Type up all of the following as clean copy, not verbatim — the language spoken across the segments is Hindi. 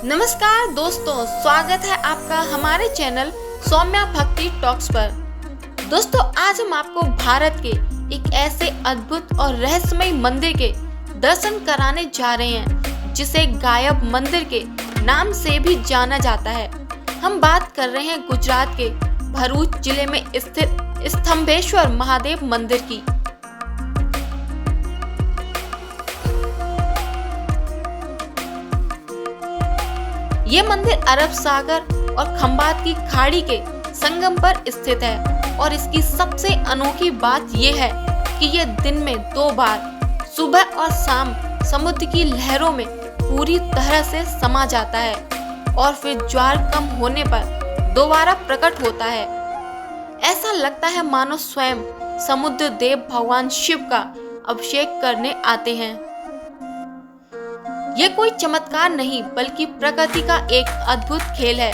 नमस्कार दोस्तों, स्वागत है आपका हमारे चैनल सौम्या भक्ति टॉक्स पर। दोस्तों, आज हम आपको भारत के एक ऐसे अद्भुत और रहस्यमय मंदिर के दर्शन कराने जा रहे हैं जिसे गायब मंदिर के नाम से भी जाना जाता है। हम बात कर रहे हैं गुजरात के भरूच जिले में स्थित स्तंभेश्वर महादेव मंदिर की। ये मंदिर अरब सागर और खंबात की खाड़ी के संगम पर स्थित है और इसकी सबसे अनोखी बात यह है कि यह दिन में 2 बार सुबह और शाम समुद्र की लहरों में पूरी तरह से समा जाता है और फिर ज्वार कम होने पर दोबारा प्रकट होता है। ऐसा लगता है मानो स्वयं समुद्र देव भगवान शिव का अभिषेक करने आते हैं। यह कोई चमत्कार नहीं बल्कि प्रकृति का एक अद्भुत खेल है।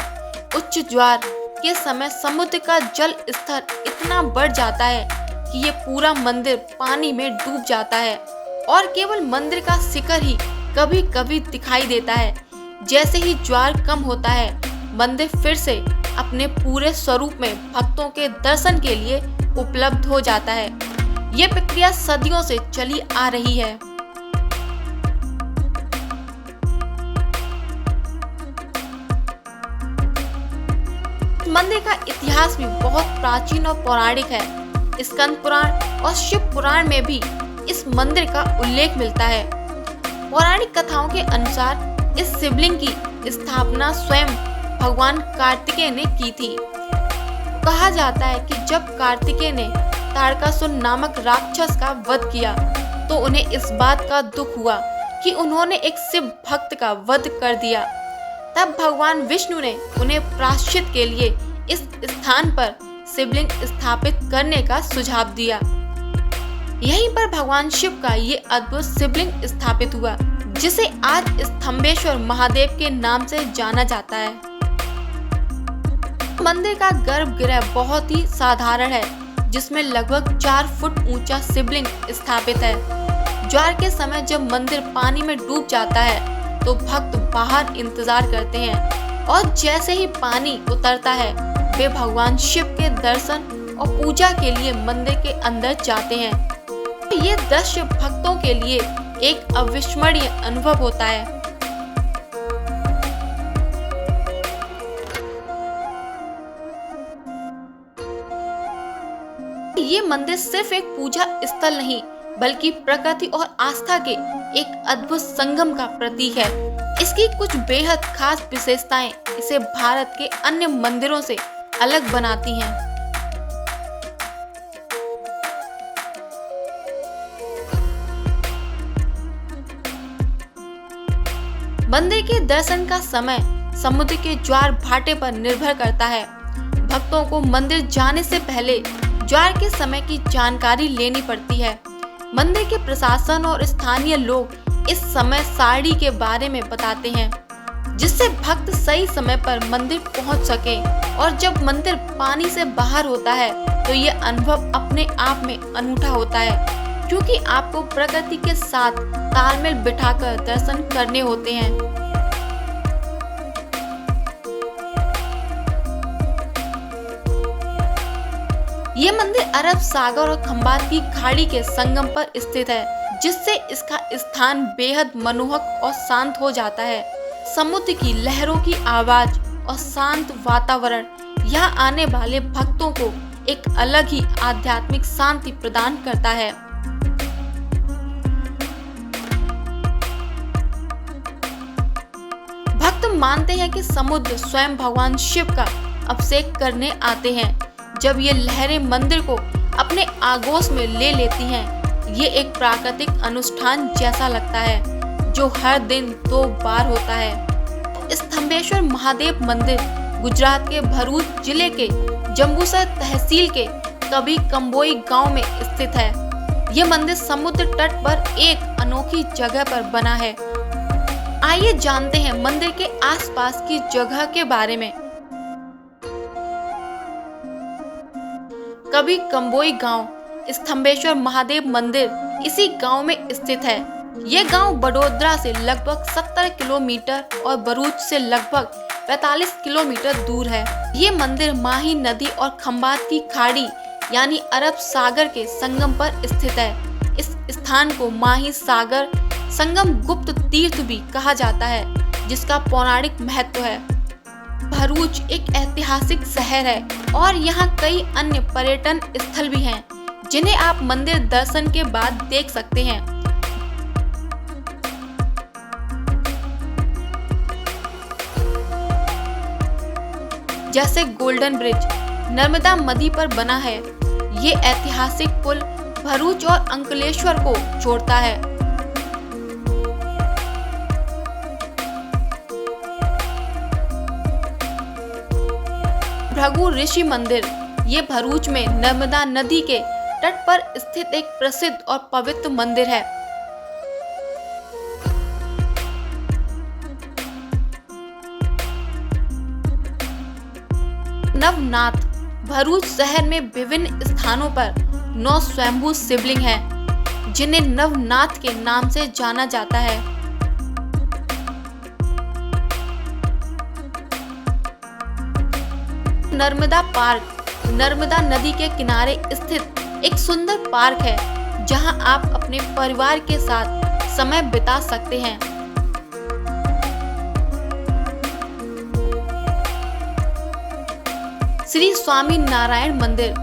उच्च ज्वार के समय समुद्र का जल स्तर इतना बढ़ जाता है कि ये पूरा मंदिर पानी में डूब जाता है और केवल मंदिर का शिखर ही कभी कभी दिखाई देता है। जैसे ही ज्वार कम होता है, मंदिर फिर से अपने पूरे स्वरूप में भक्तों के दर्शन के लिए उपलब्ध हो जाता है। ये प्रक्रिया सदियों से चली आ रही है। मंदिर का इतिहास भी बहुत प्राचीन और पौराणिक है। स्कंद पुराण और शिव पुराण में भी इस मंदिर का उल्लेख मिलता है। पौराणिक कथाओं के अनुसार इस शिवलिंग की स्थापना स्वयं भगवान कार्तिकेय ने की थी। कहा जाता है कि जब कार्तिकेय ने तारकासुर नामक राक्षस का वध किया तो उन्हें इस बात का दुख हुआ कि उन्होंने एक शिव भक्त का वध कर दिया। तब भगवान विष्णु ने उन्हें प्रायश्चित के लिए इस स्थान पर शिवलिंग स्थापित करने का सुझाव दिया। यहीं पर भगवान शिव का ये अद्भुत शिवलिंग स्थापित हुआ, जिसे आज स्तंभेश्वर महादेव के नाम से जाना जाता है। मंदिर का गर्भगृह बहुत ही साधारण है, जिसमें लगभग 4 फुट ऊंचा शिवलिंग स्थापित है। ज्वार के समय जब मंदिर पानी में डूब जाता है तो भक्त बाहर इंतजार करते हैं और जैसे ही पानी उतरता है वे भगवान शिव के दर्शन और पूजा के लिए मंदिर के अंदर जाते हैं। ये दृश्य भक्तों के लिए एक अविस्मरणीय अनुभव होता है। ये मंदिर सिर्फ एक पूजा स्थल नहीं बल्कि प्रकृति और आस्था के एक अद्भुत संगम का प्रतीक है। इसकी कुछ बेहद खास विशेषताएं इसे भारत के अन्य मंदिरों से अलग बनाती हैं। मंदिर के दर्शन का समय समुद्र के ज्वार भाटे पर निर्भर करता है। भक्तों को मंदिर जाने से पहले ज्वार के समय की जानकारी लेनी पड़ती है। मंदिर के प्रशासन और स्थानीय लोग इस समय सारणी के बारे में बताते हैं, जिससे भक्त सही समय पर मंदिर पहुंच सके। और जब मंदिर पानी से बाहर होता है तो ये अनुभव अपने आप में अनूठा होता है, क्योंकि आपको प्रकृति के साथ तालमेल बिठाकर दर्शन करने होते हैं। ये मंदिर अरब सागर और खंबात की खाड़ी के संगम पर स्थित है, जिससे इसका स्थान बेहद मनमोहक और शांत हो जाता है। समुद्र की लहरों की आवाज और शांत वातावरण यहाँ आने वाले भक्तों को एक अलग ही आध्यात्मिक शांति प्रदान करता है। भक्त मानते हैं कि समुद्र स्वयं भगवान शिव का अभिषेक करने आते हैं। जब ये लहरें मंदिर को अपने आगोश में ले लेती हैं, ये एक प्राकृतिक अनुष्ठान जैसा लगता है जो हर दिन 2 बार होता है। स्तंभेश्वर महादेव मंदिर गुजरात के भरूच जिले के जंबूसर तहसील के कभी कंबोई गांव में स्थित है। ये मंदिर समुद्र तट पर एक अनोखी जगह पर बना है। आइए जानते हैं मंदिर के आसपास की जगह के बारे में। कभी कंबोई गांव स्तंभेश्वर महादेव मंदिर इसी गांव में स्थित है। ये गांव बड़ोदरा से लगभग 70 किलोमीटर और भरूच से लगभग 45 किलोमीटर दूर है। ये मंदिर माही नदी और खंबात की खाड़ी यानी अरब सागर के संगम पर स्थित है। इस स्थान को माही सागर संगम गुप्त तीर्थ भी कहा जाता है, जिसका पौराणिक महत्व है। भरूच एक ऐतिहासिक शहर है और यहाँ कई अन्य पर्यटन स्थल भी हैं, जिन्हें आप मंदिर दर्शन के बाद देख सकते हैं। जैसे गोल्डन ब्रिज नर्मदा नदी पर बना है। ये ऐतिहासिक पुल भरूच और अंकलेश्वर को जोड़ता है। भृगु ऋषि मंदिर ये भरूच में नर्मदा नदी के तट पर स्थित एक प्रसिद्ध और पवित्र मंदिर है। नवनाथ भरूच शहर में विभिन्न स्थानों पर 9 स्वयंभू शिवलिंग हैं, जिन्हें नवनाथ के नाम से जाना जाता है। नर्मदा पार्क नर्मदा नदी के किनारे स्थित एक सुंदर पार्क है, जहां आप अपने परिवार के साथ समय बिता सकते हैं। श्री स्वामी नारायण मंदिर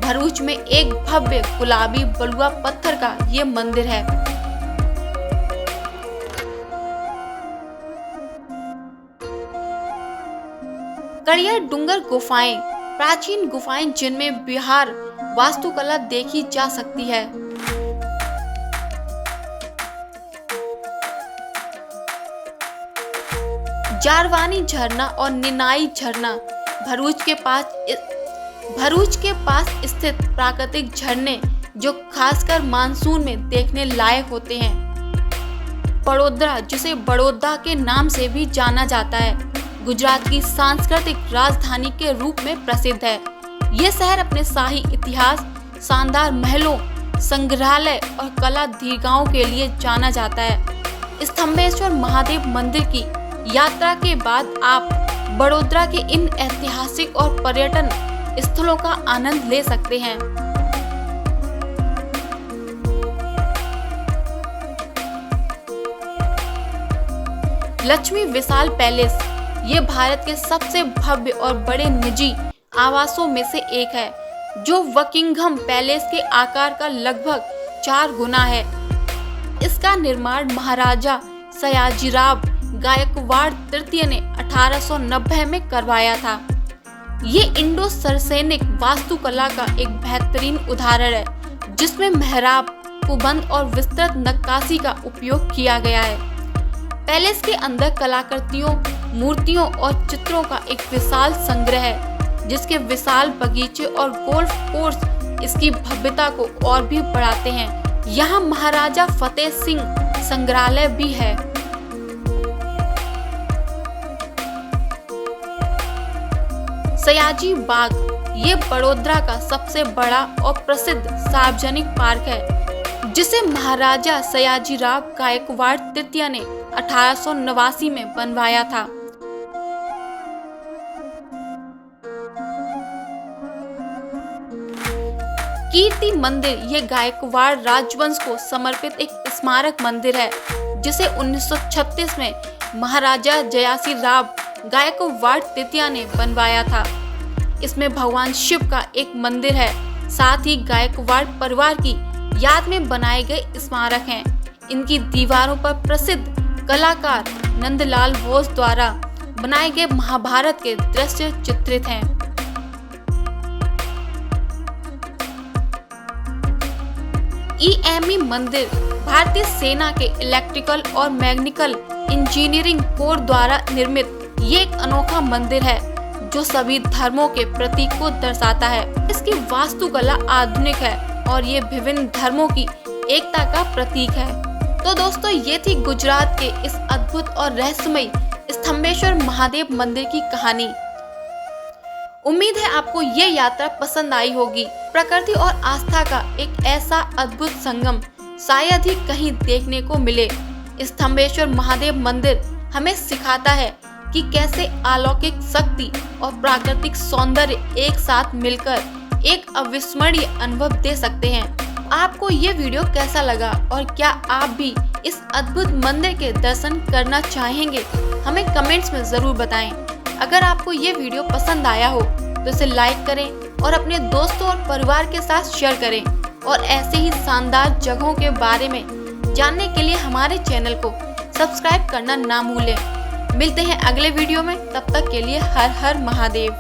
भरूच में एक भव्य गुलाबी बलुआ पत्थर का ये मंदिर है। कड़िया डूंगर गुफाएं प्राचीन गुफाएं जिनमें बिहार वास्तुकला देखी जा सकती है। जारवानी झरना और निनाई झरना भरूच के पास स्थित प्राकृतिक झरने जो खासकर मानसून में देखने लायक होते हैं। बड़ोदरा, जिसे बड़ौदा के नाम से भी जाना जाता है, गुजरात की सांस्कृतिक राजधानी के रूप में प्रसिद्ध है। ये शहर अपने शाही इतिहास, शानदार महलों, संग्रहालय और कला दीर्घाओं के लिए जाना जाता है। स्तंभेश्वर महादेव मंदिर की यात्रा के बाद आप बड़ोदरा के इन ऐतिहासिक और पर्यटन स्थलों का आनंद ले सकते हैं। लक्ष्मी विशाल पैलेस ये भारत के सबसे भव्य और बड़े निजी आवासों में से एक है, जो बकिंघम पैलेस के आकार का लगभग 4 गुना है। इसका निर्माण महाराजा सयाजीराव गायकवाड़ तृतीय ने 1890 में करवाया था। ये इंडो सरसैनिक वास्तुकला का एक बेहतरीन उदाहरण है, जिसमें मेहराब, कुबंद और विस्तृत नक्काशी का उपयोग किया गया है। पैलेस के अंदर कलाकृतियों, मूर्तियों और चित्रों का एक विशाल संग्रह है, जिसके विशाल बगीचे और गोल्फ कोर्स इसकी भव्यता को और भी बढ़ाते हैं। यहाँ महाराजा फतेह सिंह संग्रहालय भी है। सयाजी बाग ये बड़ोदरा का सबसे बड़ा और प्रसिद्ध सार्वजनिक पार्क है, जिसे महाराजा सयाजीराव गायकवाड़ तृतीय ने 1889 में बनवाया था। कीर्ति मंदिर ये गायकवाड़ राजवंश को समर्पित एक स्मारक मंदिर है, जिसे 1936 में महाराजा जयासी राव गायकवाड़ तृतीय ने बनवाया था। इसमें भगवान शिव का एक मंदिर है, साथ ही गायकवाड़ परिवार की याद में बनाए गए स्मारक हैं। इनकी दीवारों पर प्रसिद्ध कलाकार नंदलाल बोस द्वारा बनाए गए महाभारत के दृश्य चित्रित हैं। ईएमई मंदिर भारतीय सेना के इलेक्ट्रिकल और मैकेनिकल इंजीनियरिंग कोर द्वारा निर्मित ये एक अनोखा मंदिर है, जो सभी धर्मों के प्रतीक को दर्शाता है। इसकी वास्तुकला आधुनिक है और ये विभिन्न धर्मों की एकता का प्रतीक है। तो दोस्तों, ये थी गुजरात के इस अद्भुत और रहस्यमयी स्तंभेश्वर महादेव मंदिर की कहानी। उम्मीद है आपको ये यात्रा पसंद आई होगी। प्रकृति और आस्था का एक ऐसा अद्भुत संगम शायद ही कहीं देखने को मिले। स्तंभेश्वर महादेव मंदिर हमें सिखाता है कि कैसे अलौकिक शक्ति और प्राकृतिक सौंदर्य एक साथ मिलकर एक अविस्मरणीय अनुभव दे सकते हैं। आपको ये वीडियो कैसा लगा और क्या आप भी इस अद्भुत मंदिर के दर्शन करना चाहेंगे? हमें कमेंट्स में जरूर बताएं। अगर आपको ये वीडियो पसंद आया हो तो इसे लाइक करें और अपने दोस्तों और परिवार के साथ शेयर करें और ऐसे ही शानदार जगहों के बारे में जानने के लिए हमारे चैनल को सब्सक्राइब करना ना भूलें। मिलते हैं अगले वीडियो में, तब तक के लिए हर हर महादेव।